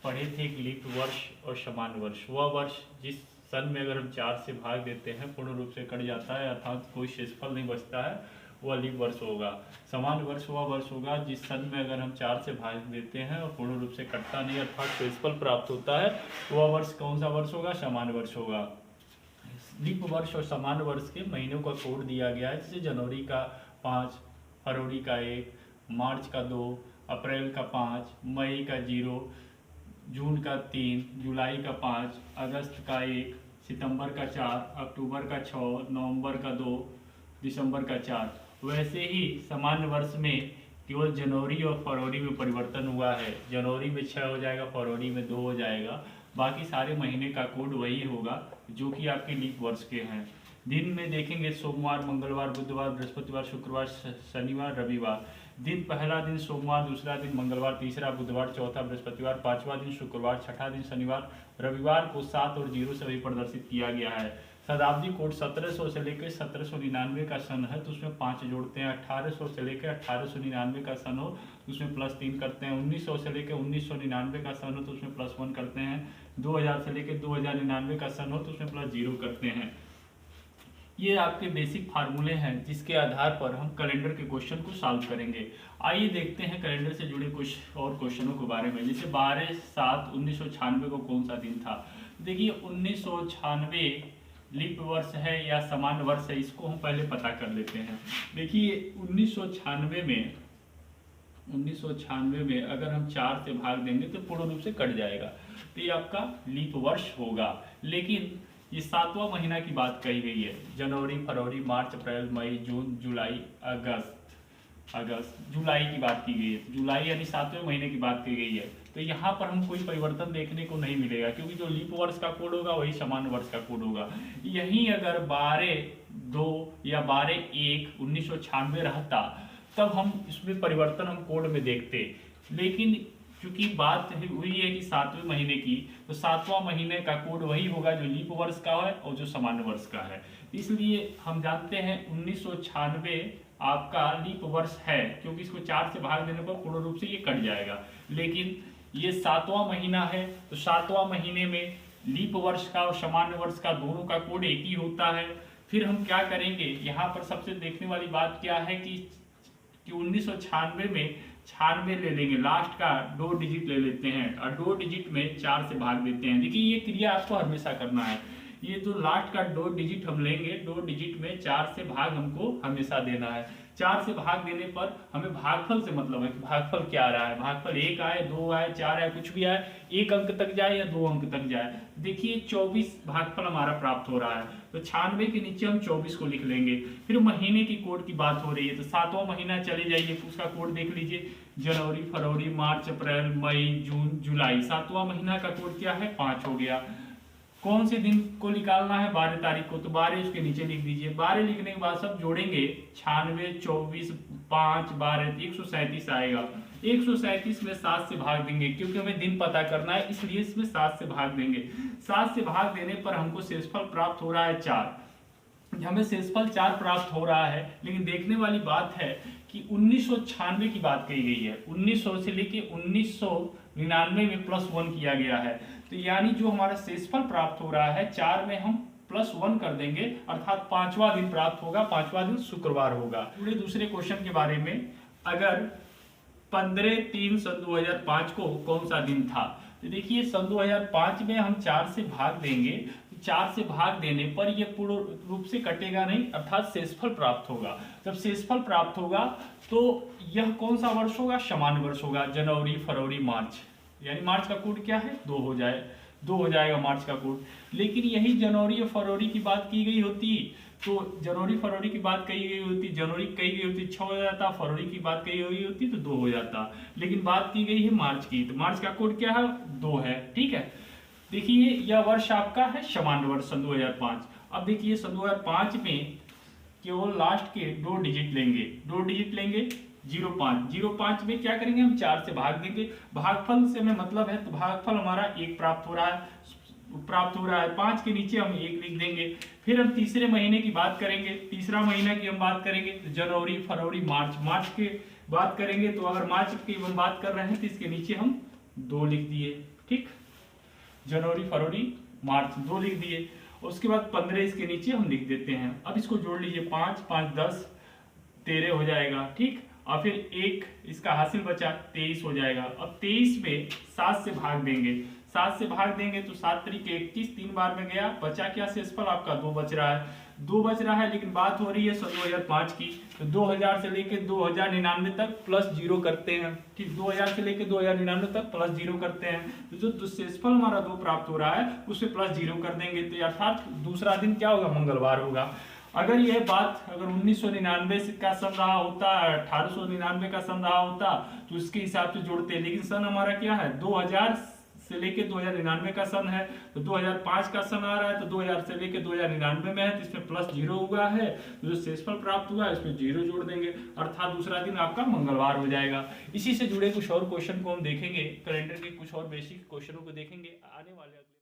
पढ़े थे एक लीप वर्ष और समान वर्ष। वह वर्ष जिस सन में अगर हम 4 से भाग देते हैं पूर्ण रूप से कट जाता है, अर्थात कोई शेषफल नहीं बचता है, वह लीप वर्ष होगा। समान वर्ष वह वर्ष होगा जिस सन में अगर हम 4 से भाग देते हैं और पूर्ण रूप से कटता नहीं अर्थात शेषफल प्राप्त होता है, वह वर्ष कौन सा वर्ष होगा? समान वर्ष होगा। लीप वर्ष और समान वर्ष के महीनों का कोड दिया गया है, जैसे जनवरी का 5, फरवरी का 1, मार्च का 2, अप्रैल का 5, मई का 0, जून का 3, जुलाई का 5, अगस्त का 1, सितंबर का 4, अक्टूबर का 6, नवंबर का 2, दिसंबर का 4। वैसे ही समान वर्ष में केवल जनवरी और फरवरी में परिवर्तन हुआ है। जनवरी में 6 हो जाएगा, फरवरी में 2 हो जाएगा, बाकी सारे महीने का कोड वही होगा जो कि आपके लीप वर्ष के हैं। दिन में देखेंगे सोमवार, मंगलवार, बुधवार, बृहस्पतिवार, शुक्रवार, शनिवार, रविवार। दिन पहला दिन सोमवार, दूसरा दिन मंगलवार, तीसरा बुधवार, चौथा बृहस्पतिवार, पांचवा दिन शुक्रवार, छठा दिन शनिवार, रविवार को 7 और 0 से भी प्रदर्शित किया गया है। शताब्दी कोड 1700 से लेकर 1799 का सन है तो उसमें 5 जोड़ते हैं। 1800 से लेकर 1899 का सन हो तो उसमें +3 करते हैं। 1900 से लेकर 1999 का सन हो तो उसमें +1 करते हैं। 2000 से लेकर 2099 का सन हो तो उसमें +0 करते हैं। ये आपके बेसिक फार्मूले हैं जिसके आधार पर हम कैलेंडर के क्वेश्चन को सॉल्व करेंगे। आइए देखते हैं कैलेंडर से जुड़े कुछ और क्वेश्चनों के बारे में। जैसे 12/7/1996 को कौन सा दिन था? देखिए 1996 लीप वर्ष है या समान वर्ष है, इसको हम पहले पता कर लेते हैं। देखिए 1996 में अगर हम 4 से भाग देंगे तो पूर्ण रूप से कट जाएगा, तो ये आपका लीप वर्ष होगा। लेकिन ये 7वां महीना की बात कही गई है। जनवरी, फरवरी, मार्च, अप्रैल, मई, जून, जुलाई, अगस्त, जुलाई की बात की गई है। जुलाई यानी 7वें महीने की बात की गई है, तो यहाँ पर हम कोई परिवर्तन देखने को नहीं मिलेगा, क्योंकि जो लीप वर्ष का कोड होगा वही समान वर्ष का कोड होगा। यहीं अगर 12/2 या 12/1/1996 रहता तब हम इसमें परिवर्तन हम कोड में देखते। लेकिन क्योंकि बात हुई है कि 7वें महीने की, तो 7वां महीने का कोड वही होगा जो लीप वर्ष का है और जो समान वर्ष का है। इसलिए हम जानते हैं 1996 आपका लीप वर्ष है, क्योंकि इसको 4 से भाग देने पर पूर्ण रूप से ये कट जाएगा। लेकिन ये 7वां महीना है, तो 7वां महीने में लीप वर्ष का और समान वर्ष का दोनों का कोड एक ही होता है। फिर हम क्या करेंगे, यहाँ पर सबसे देखने वाली बात क्या है कि 1996 में 96 ले लेंगे, लास्ट का 2 डिजिट ले लेते हैं और 2 डिजिट में 4 से भाग देते हैं। देखिए ये क्रिया आपको हमेशा करना है। ये जो लास्ट का 2 डिजिट हम लेंगे, 2 डिजिट में 4 से भाग हमको हमेशा देना है। 4 से भाग देने पर हमें भागफल से मतलब है कि भागफल क्या आ रहा है। भागफल 1 आए, 2 आए, 4 आए, कुछ भी आए, 1 अंक तक जाए या 2 अंक तक जाए। देखिए 24 भागफल हमारा प्राप्त हो रहा है, तो 96 के नीचे हम 24 को लिख लेंगे। फिर महीने की कोड की बात हो रही है, तो 7वां महीना चले जाइए, उसका कोड देख लीजिए। जनवरी, फरवरी, मार्च, अप्रैल, मई, जून, जुलाई। 7वां महीना का कोड क्या है? 5 हो गया। कौन से दिन को निकालना है? 12 तारीख को, तो 12 उसके नीचे लिख दीजिए। 12 लिखने के बाद सब जोड़ेंगे, 96, 24, 5, 12, 137 आएगा। 137 में 7 से भाग देंगे, क्योंकि हमें दिन पता करना है, इसलिए इसमें 7 से भाग देंगे। 7 से भाग देने पर हमको शेषफल प्राप्त हो रहा है 4। हमें शेषफल 4 प्राप्त हो रहा है, लेकिन देखने वाली बात है कि 1996 की बात कही गई है। 1900 से लेके 1999 में +1 किया गया है, तो यानी जो हमारा शेषफल प्राप्त हो रहा है 4 में हम +1 कर देंगे, अर्थात 5वां दिन प्राप्त होगा। 5वां दिन शुक्रवार होगा। पूरे दूसरे क्वेश्चन के बारे में, अगर 15/3 सन 2005 को कौन सा दिन था? तो देखिए सन 2005 में हम 4 से भाग देंगे, 4 से भाग देने पर यह पूर्ण रूप से कटेगा नहीं, अर्थात शेषफल प्राप्त होगा। जब शेषफल प्राप्त होगा तो यह कौन सा वर्ष होगा? समान वर्ष होगा। जनवरी, फरवरी, मार्च, यानी मार्च का कोड क्या है? 2 हो जाएगा मार्च का कोड। लेकिन यही जनवरी और फरवरी की बात की गई होती, तो जनवरी फरवरी की बात कही गई होती, जनवरी कही गई होती 6 हो जाता, फरवरी की बात कही गई होती तो 2 हो जाता। लेकिन बात की गई है मार्च की, तो मार्च का कोड क्या है? 2 है। ठीक है, देखिए यह वर्ष आपका है समान वर्ष सन 2005। अब देखिए सन 2005 में केवल लास्ट के 2 डिजिट लेंगे, 05 में क्या करेंगे? हम 4 से भाग देंगे। भागफल से हमें मतलब है, तो भागफल हमारा 1 प्राप्त हो रहा है। 5 के नीचे हम 1 लिख देंगे। फिर हम तीसरे महीने की बात करेंगे, तीसरा महीना की हम बात करेंगे, तो जनवरी, फरवरी, मार्च की बात करेंगे। तो अगर मार्च की हम बात कर रहे हैं तो इसके नीचे हम 2 लिख दिए, ठीक। जनवरी फरवरी मार्च 2 लिख दिए। उसके बाद 15 इसके नीचे हम लिख देते हैं। अब इसको जोड़ लीजिए, 5 5 10 13 हो जाएगा, ठीक। और फिर एक इसका हासिल बचा 23 हो जाएगा। अब 23 में 7 से भाग देंगे, 7 से भाग देंगे तो 7 तरीके 21, 3 बार में गया, बचा क्या शेषफल आपका 2 बच रहा है, 2 बच रहा है। लेकिन बात हो रही है सन 2005 की, तो 2000 से लेके 2099 तक प्लस 0 करते हैं, ठीक। 2000 से लेके 2099 तक प्लस 0 करते हैं, तो जो शेषफल हमारा 2 प्राप्त हो रहा है उसमें प्लस 0 कर देंगे, तो अर्थात दूसरा दिन क्या होगा, मंगलवार होगा। अगर यह बात अगर 1999 का सन रहा होता, 1899 का सन रहा होता, तो इसके हिसाब से जोड़ते। लेकिन सन हमारा क्या है, 2000 से लेके 2099 का सन है, तो 2005 का सन आ रहा है, तो 2000 से लेके 2099 में है, तो इसमें प्लस 0 हुआ है, तो जो शेषफल प्राप्त हुआ है इसमें 0 जोड़ देंगे, अर्थात दूसरा दिन आपका मंगलवार हो जाएगा। इसी से जुड़े कुछ और क्वेश्चन को हम देखेंगे, कैलेंडर के कुछ और बेसिक क्वेश्चनों को देखेंगे आने वाले